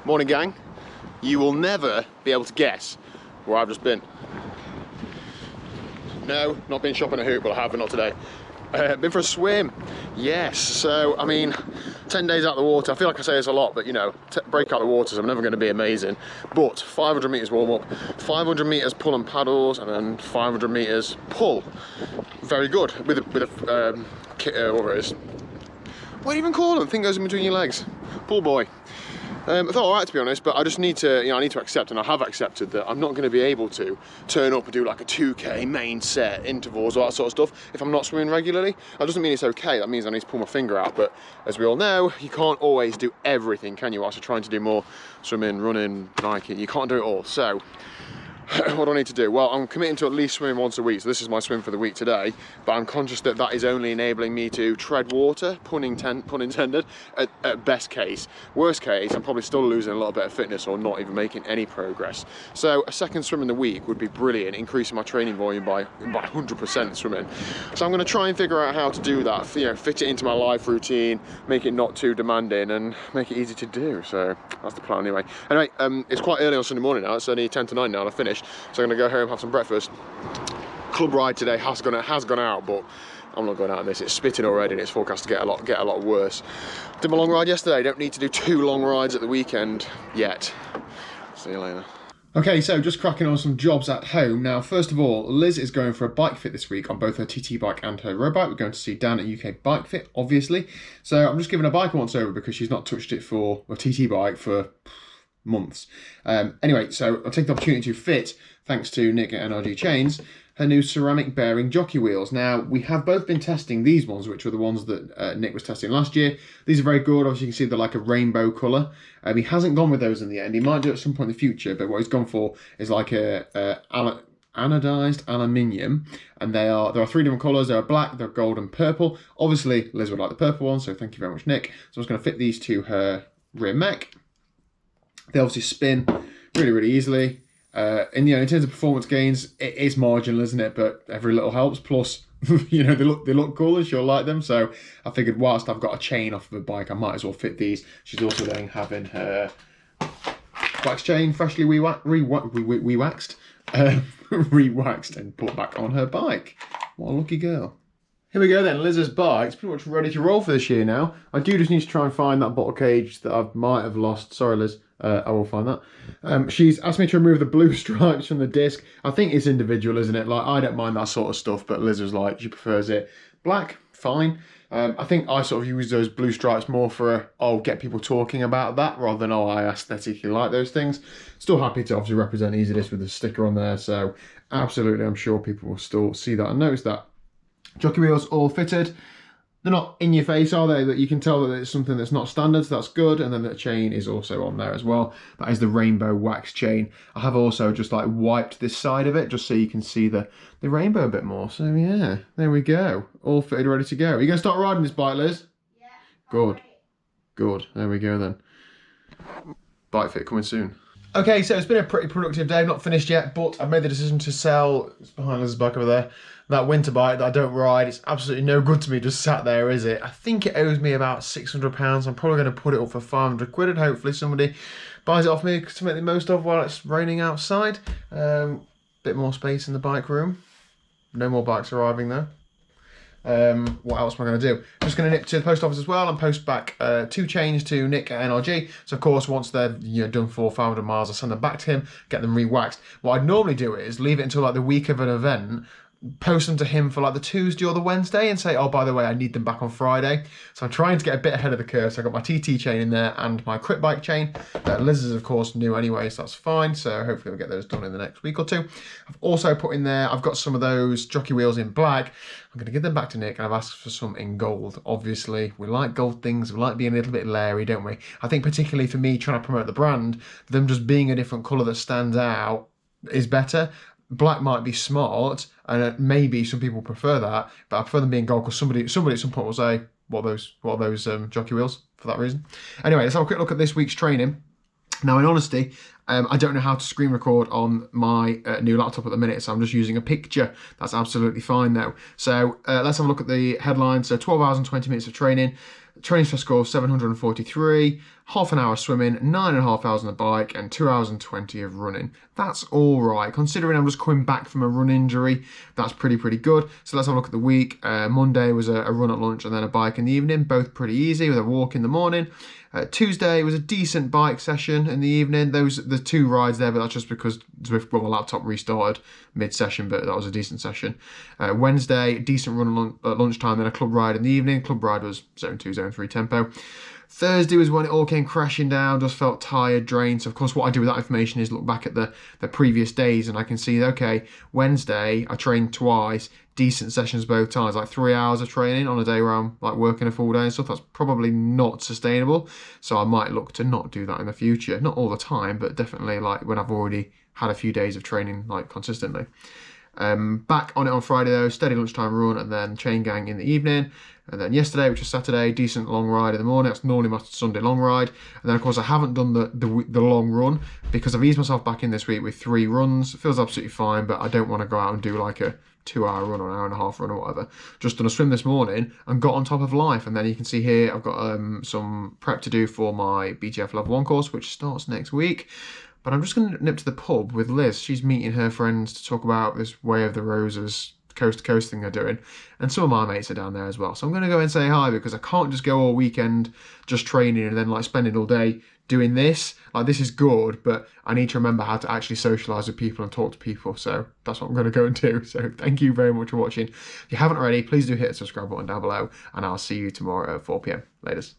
Morning gang, you will never be able to guess where I've just been. No, not been shopping at Hoop, but I have, but not today. Been for a swim, yes. So, I mean, 10 days out of the water. I feel like I say this a lot, but you know, break out the waters, I'm never going to be amazing. But 500 meters warm up, 500 meters pull and paddles, and then 500 meters pull. Very good with a whatever it is. What do you even call them? Thing goes in between your legs. Pull boy. I thought alright, to be honest, but I just need to, I need to accept, and I have accepted, that I'm not going to be able to turn up and do like a 2K main set, intervals, all that sort of stuff if I'm not swimming regularly. That doesn't mean it's okay, that means I need to pull my finger out, but as we all know, you can't always do everything, can you? Whilst you're trying to do more swimming, running, biking, you can't do it all. So, what do I need to do? Well, I'm committing to at least swimming once a week, so this is my swim for the week today, but I'm conscious that that is only enabling me to tread water, pun intended, at best case. Worst case, I'm probably still losing a little bit of fitness or not even making any progress. So a second swim in the week would be brilliant, increasing my training volume by 100% swimming. So I'm going to try and figure out how to do that, fit it into my life routine, make it not too demanding and make it easy to do. So that's the plan anyway. Anyway, it's quite early on Sunday morning now, it's only 10 to 9 now and I've finished. So I'm gonna go home, have some breakfast. Club ride today has gone out, but I'm not going out on this. It's spitting already and it's forecast to get a lot worse. Did my long ride yesterday. Don't need to do 2 long rides at the weekend yet. See you later. Okay, so just cracking on some jobs at home. Now, first of all, Liz is going for a bike fit this week on both her TT bike and her road bike. We're going to see Dan at UK Bike Fit, obviously. So I'm just giving her bike a once over because she's not touched it for a TT bike for months. Anyway, so I'll take the opportunity to fit, thanks to Nick at NRG Chains, her new ceramic bearing jockey wheels. Now, we have both been testing these ones, which were the ones that Nick was testing last year. These are very good. Obviously, you can see they're like a rainbow colour. He hasn't gone with those in the end. He might do it at some point in the future, but what he's gone for is like a anodized aluminium, and there are 3 different colours. They're black, they're gold and purple. Obviously, Liz would like the purple one, so thank you very much, Nick. So I'm just going to fit these to her rear mech. They obviously spin really easily. And in terms of performance gains, it is marginal, isn't it? But every little helps. Plus, they look cool and she'll like them. So I figured whilst I've got a chain off of a bike, I might as well fit these. She's also then having her wax chain freshly rewaxed and put back on her bike. What a lucky girl. Here we go then, Liz's bike's pretty much ready to roll for this year now. I do just need to try and find that bottle cage that I might have lost. Sorry, Liz. I will find that. She's asked me to remove the blue stripes from the disc. I think it's individual, isn't it? Like, I don't mind that sort of stuff, but Liz was like, she prefers it black, fine. I think I sort of use those blue stripes more for, get people talking about that, rather than, I aesthetically like those things. Still happy to obviously represent EasyDisc with the sticker on there, so absolutely, I'm sure people will still see that and notice that. Jockey wheels all fitted. They're not in your face, are they? That you can tell that it's something that's not standard, so that's good. And then the chain is also on there as well. That is the rainbow wax chain. I have also just like wiped this side of it just so you can see the rainbow a bit more. So yeah, there we go. All fitted, ready to go. Are you going to start riding this bike, Liz? Yeah. Good. Good. There we go then. Bike fit coming soon. Okay, so it's been a pretty productive day. Not finished yet, but I've made the decision to sell, it's behind Liz's bike over there, that winter bike that I don't ride. It's absolutely no good to me, just sat there, is it? I think it owes me about £600. I'm probably going to put it up for 500 quid and hopefully somebody buys it off me to make the most of while it's raining outside. Bit more space in the bike room. No more bikes arriving though. What else am I going to do? Just going to nip to the post office as well and post back 2 chains to Nick at NRG. So of course, once they're done for 500 miles, I send them back to him, get them re-waxed. What I'd normally do is leave it until like the week of an event, post them to him for like the Tuesday or the Wednesday and say, by the way, I need them back on Friday. So I'm trying to get a bit ahead of the curve. So I've got my TT chain in there and my Crit Bike chain. Liz is of course new anyway, so that's fine. So hopefully we'll get those done in the next week or 2. I've also put in there, I've got some of those jockey wheels in black. I'm going to give them back to Nick and I've asked for some in gold. Obviously, we like gold things. We like being a little bit leery, don't we? I think particularly for me trying to promote the brand, them just being a different colour that stands out is better. Black might be smart, and maybe some people prefer that, but I prefer them being gold because somebody at some point will say, what are those jockey wheels for that reason? Anyway, let's have a quick look at this week's training. Now, in honesty, I don't know how to screen record on my new laptop at the minute, so I'm just using a picture. That's absolutely fine though. So let's have a look at the headlines. So 12 hours and 20 minutes of training. Training stress score 743, half an hour swimming, 9.5 hours on the bike, and 2 hours and 20 of running. That's all right. Considering I'm just coming back from a run injury, that's pretty good. So let's have a look at the week. Monday was a run at lunch and then a bike in the evening, both pretty easy with a walk in the morning. Tuesday was a decent bike session in the evening. The 2 rides there, but that's just because Zwift, well, my laptop restarted mid-session, but that was a decent session. Wednesday, decent run at lunchtime, then a club ride in the evening. Club ride was zone 2, zone 3 tempo. Thursday was when it all came crashing down, just felt tired, drained. So of course what I do with that information is look back at the previous days, and I can see, okay, Wednesday I trained twice, decent sessions both times, like 3 hours of training on a day where I'm like working a full day and stuff. That's probably not sustainable. So I might look to not do that in the future. Not all the time, but definitely like when I've already had a few days of training like consistently. Back on it on Friday though, steady lunchtime run and then chain gang in the evening. And then yesterday, which was Saturday, decent long ride in the morning. That's normally my Sunday long ride. And then of course I haven't done the long run because I've eased myself back in this week with 3 runs. It feels absolutely fine, but I don't want to go out and do like a 2-hour run or an 1.5 hour run or whatever. Just done a swim this morning and got on top of life. And then you can see here I've got some prep to do for my BTF Level 1 course, which starts next week. But I'm just going to nip to the pub with Liz. She's meeting her friends to talk about this Way of the Roses coast to coast thing they're doing, and some of my mates are down there as well. So I'm going to go and say hi because I can't just go all weekend just training and then like spending all day doing this. Like this is good, but I need to remember how to actually socialise with people and talk to people. So that's what I'm going to go and do. So thank you very much for watching. If you haven't already, please do hit the subscribe button down below, and I'll see you tomorrow at 4 PM. Laters.